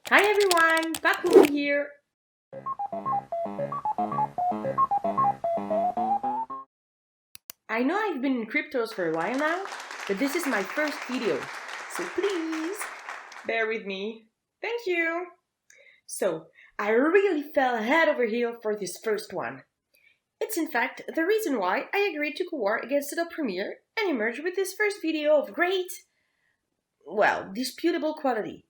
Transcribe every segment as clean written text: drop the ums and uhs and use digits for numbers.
Hi everyone, Pacwoman here. I know I've been in cryptos for a while now, but this is my first video, so please bear with me. Thank you. So, I really fell head over heels for this first one. It's in fact the reason why I agreed to co-war against the premiere and emerge with this first video of great, disputable quality.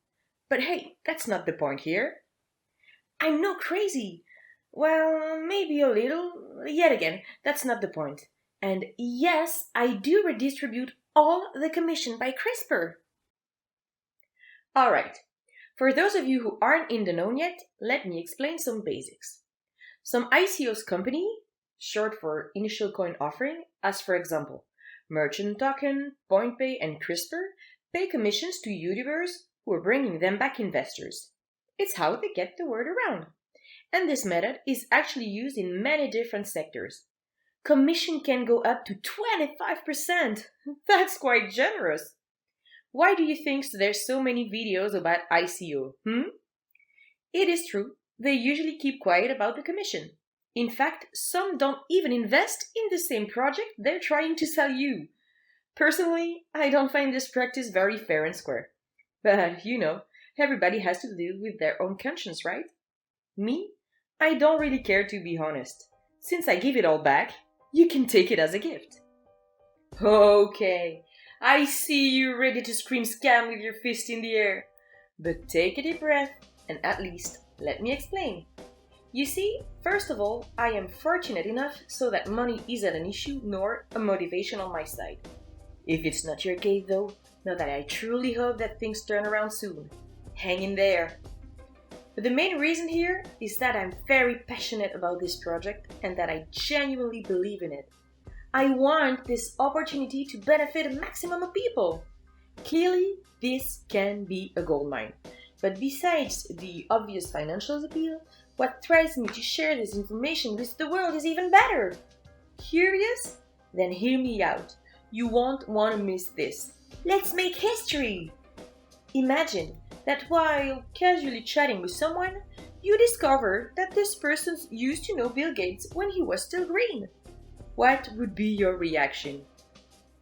But hey, that's not the point here. I'm no crazy. Well, maybe a little. Yet again, that's not the point. And yes, I do redistribute all the commission by CRISPR. Alright, for those of you who aren't in the know yet, let me explain some basics. Some ICOs company, short for initial coin offering, as for example, Merchant Token, PointPay, and CRISPR, pay commissions to YouTubers who are bringing them back investors. It's how they get the word around. And this method is actually used in many different sectors. Commission can go up to 25%. That's quite generous. Why do you think there's so many videos about ICO? It is true, they usually keep quiet about the commission. In fact, some don't even invest in the same project they're trying to sell you. Personally, I don't find this practice very fair and square. But, everybody has to live with their own conscience, right? Me? I don't really care, to be honest. Since I give it all back, you can take it as a gift. Okay, I see you ready to scream scam with your fist in the air. But take a deep breath and at least let me explain. You see, first of all, I am fortunate enough so that money isn't an issue nor a motivation on my side. If it's not your case though, know that I truly hope that things turn around soon. Hang in there. But the main reason here is that I'm very passionate about this project and that I genuinely believe in it. I want this opportunity to benefit a maximum of people. Clearly, this can be a goldmine. But besides the obvious financial appeal, what drives me to share this information with the world is even better. Curious? Then hear me out. You won't want to miss this. Let's make history! Imagine that while casually chatting with someone, you discover that this person used to know Bill Gates when he was still green. What would be your reaction?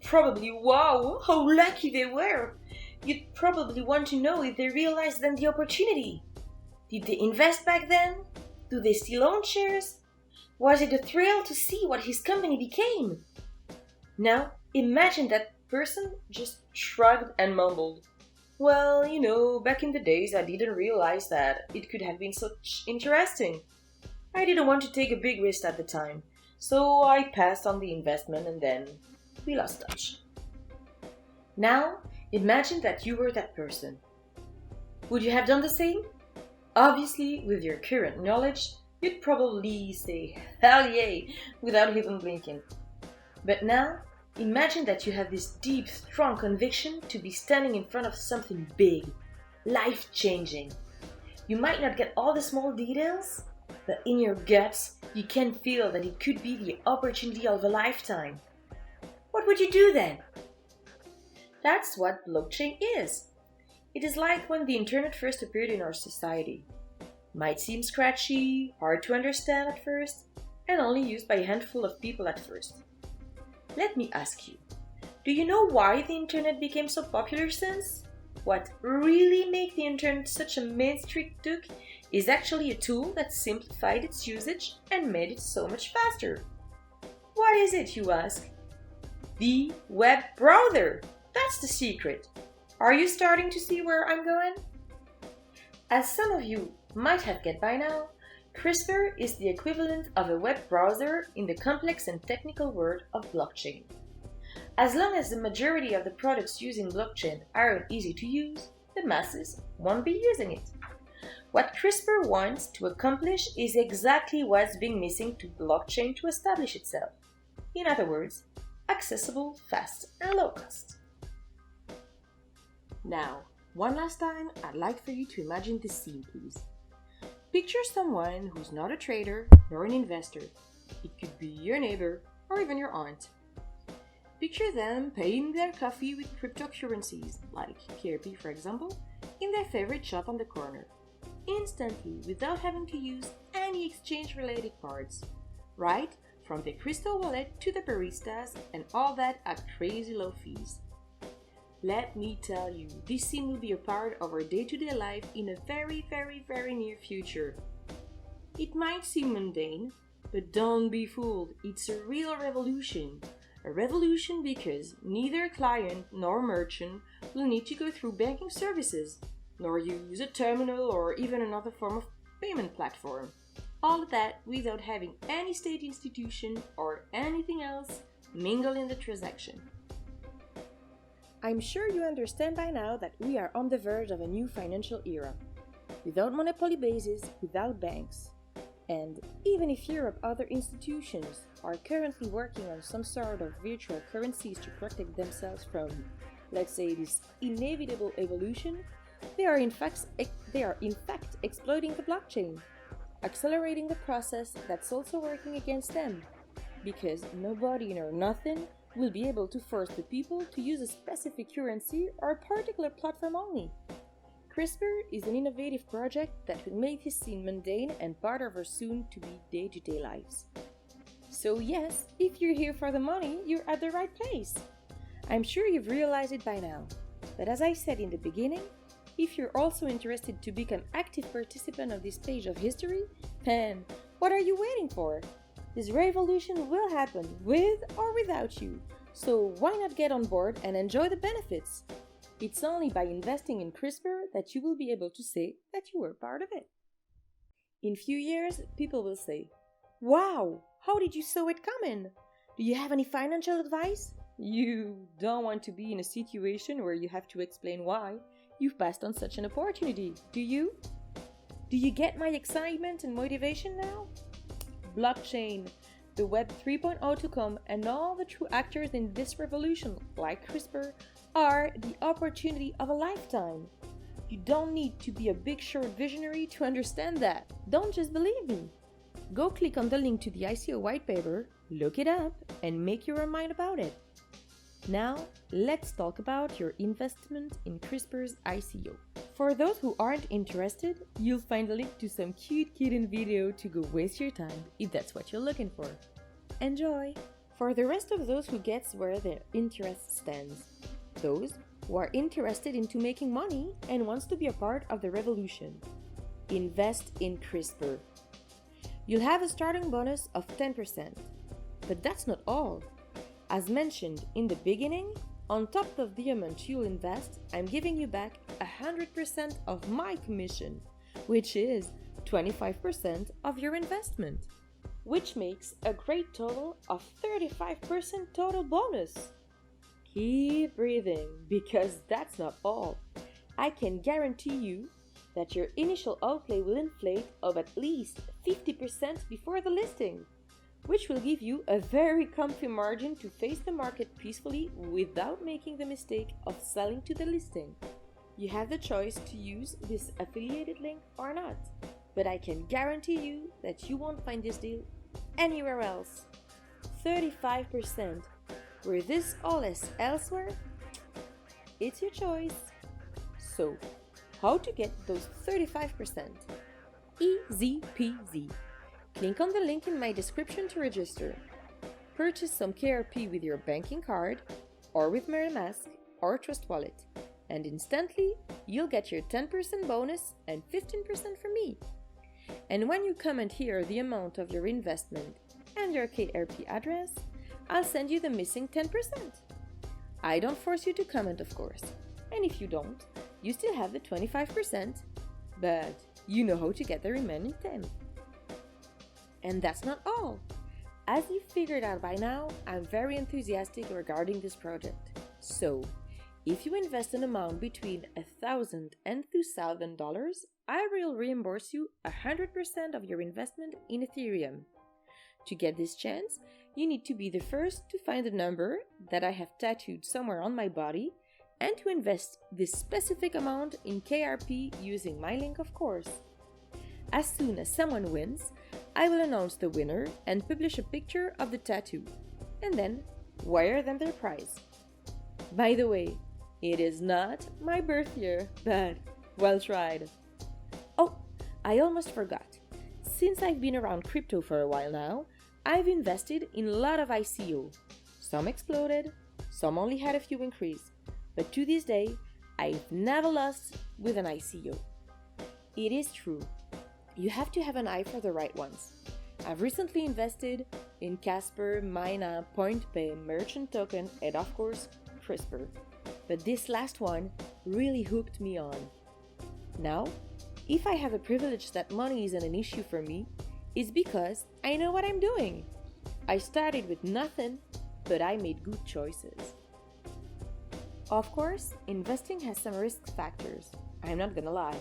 Probably, wow, how lucky they were! You'd probably want to know if they realized then the opportunity. Did they invest back then? Do they still own shares? Was it a thrill to see what his company became? Now, imagine that person just shrugged and mumbled. Well, back in the days I didn't realize that it could have been such interesting. I didn't want to take a big risk at the time, so I passed on the investment and then we lost touch. Now, imagine that you were that person. Would you have done the same? Obviously, with your current knowledge, you'd probably say, hell yeah, without even blinking. But now, imagine that you have this deep, strong conviction to be standing in front of something big, life-changing. You might not get all the small details, but in your guts, you can feel that it could be the opportunity of a lifetime. What would you do then? That's what blockchain is. It is like when the internet first appeared in our society. Might seem scratchy, hard to understand at first, and only used by a handful of people at first. Let me ask you, do you know why the internet became so popular since? What really made the internet such a mainstream took is actually a tool that simplified its usage and made it so much faster. What is it, you ask? The web browser! That's the secret. Are you starting to see where I'm going? As some of you might have guessed by now, CRISPR is the equivalent of a web browser in the complex and technical world of blockchain. As long as the majority of the products using blockchain aren't easy to use, the masses won't be using it. What CRISPR wants to accomplish is exactly what's been missing to blockchain to establish itself. In other words, accessible, fast, and low cost. Now, one last time, I'd like for you to imagine this scene, please. Picture someone who's not a trader nor an investor. It could be your neighbor or even your aunt. Picture them paying their coffee with cryptocurrencies, like KRP for example, in their favorite shop on the corner. instantly without having to use any exchange-related cards, right from the Crystal wallet to the baristas and all that at crazy low fees. Let me tell you, this scene will be a part of our day-to-day life in a very, very, very near future. It might seem mundane, but don't be fooled, it's a real revolution. A revolution because neither client nor merchant will need to go through banking services, nor use a terminal or even another form of payment platform. All of that without having any state institution or anything else mingle in the transaction. I'm sure you understand by now that we are on the verge of a new financial era. Without monopoly bases, without banks. And even if Europe other institutions are currently working on some sort of virtual currencies to protect themselves from, let's say, this inevitable evolution, they are in fact exploiting the blockchain, accelerating the process that's also working against them, because nobody nor nothing will be able to force the people to use a specific currency or a particular platform only. CRISPER is an innovative project that will make this seem mundane and part of our soon-to-be day-to-day lives. So yes, if you're here for the money, you're at the right place. I'm sure you've realized it by now. But as I said in the beginning, if you're also interested to become active participant of this page of history, then what are you waiting for? This revolution will happen with or without you, so why not get on board and enjoy the benefits? It's only by investing in CRISPER that you will be able to say that you were part of it. In few years, people will say, "Wow, how did you saw it coming? Do you have any financial advice?" You don't want to be in a situation where you have to explain why you've passed on such an opportunity, do you? Do you get my excitement and motivation now? Blockchain, the Web 3.0 to come, and all the true actors in this revolution, like CRISPER, are the opportunity of a lifetime. You don't need to be a big short visionary to understand that. Don't just believe me. Go click on the link to the ICO white paper, look it up, and make your own mind about it. Now, let's talk about your investment in CRISPER's ICO. For those who aren't interested, you'll find a link to some cute kitten video to go waste your time if that's what you're looking for. Enjoy! For the rest of those who gets where their interest stands, those who are interested into making money and wants to be a part of the revolution, invest in CRISPER. You'll have a starting bonus of 10%, but that's not all. As mentioned in the beginning, on top of the amount you'll invest, I'm giving you back 100% of my commission, which is 25% of your investment, which makes a great total of 35% total bonus. Keep breathing, because that's not all. I can guarantee you that your initial outlay will inflate of at least 50% before the listing, which will give you a very comfy margin to face the market peacefully without making the mistake of selling to the listing. You have the choice to use this affiliated link or not, but I can guarantee you that you won't find this deal anywhere else. 35%, where this all is elsewhere? It's your choice. So, how to get those 35%? Easy peasy. Click on the link in my description to register. Purchase some KRP with your banking card, or with MetaMask, or Trust Wallet, and instantly you'll get your 10% bonus and 15% from me. And when you comment here the amount of your investment and your KRP address, I'll send you the missing 10%. I don't force you to comment, of course, and if you don't, you still have the 25%, but you know how to get the remaining 10%. And that's not all. As you've figured out by now, I'm very enthusiastic regarding this project. So, if you invest an amount between $1,000 and $2,000, I will reimburse you 100% of your investment in Ethereum. To get this chance, you need to be the first to find a number that I have tattooed somewhere on my body and to invest this specific amount in KRP using my link, of course. As soon as someone wins, I will announce the winner and publish a picture of the tattoo, and then wire them their prize. By the way, it is not my birth year, but well tried. Oh, I almost forgot. Since I've been around crypto for a while now, I've invested in a lot of ICO. Some exploded, some only had a few increase, but to this day, I've never lost with an ICO. It is true, you have to have an eye for the right ones. I've recently invested in KRISPER, Mina, PointPay, Merchant Token, and of course, CRISPR. But this last one really hooked me on. Now, if I have a privilege that money isn't an issue for me, it's because I know what I'm doing. I started with nothing, but I made good choices. Of course, investing has some risk factors. I'm not gonna lie.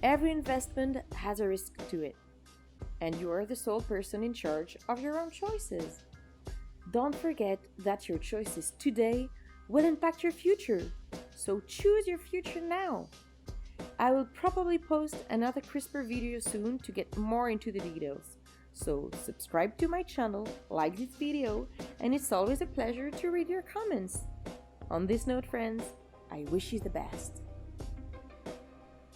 Every investment has a risk to it, and you are the sole person in charge of your own choices. Don't forget that your choices today will impact your future, so choose your future now. I will probably post another CRISPR video soon to get more into the details. So subscribe to my channel, like this video, and it's always a pleasure to read your comments. On this note, friends, I wish you the best.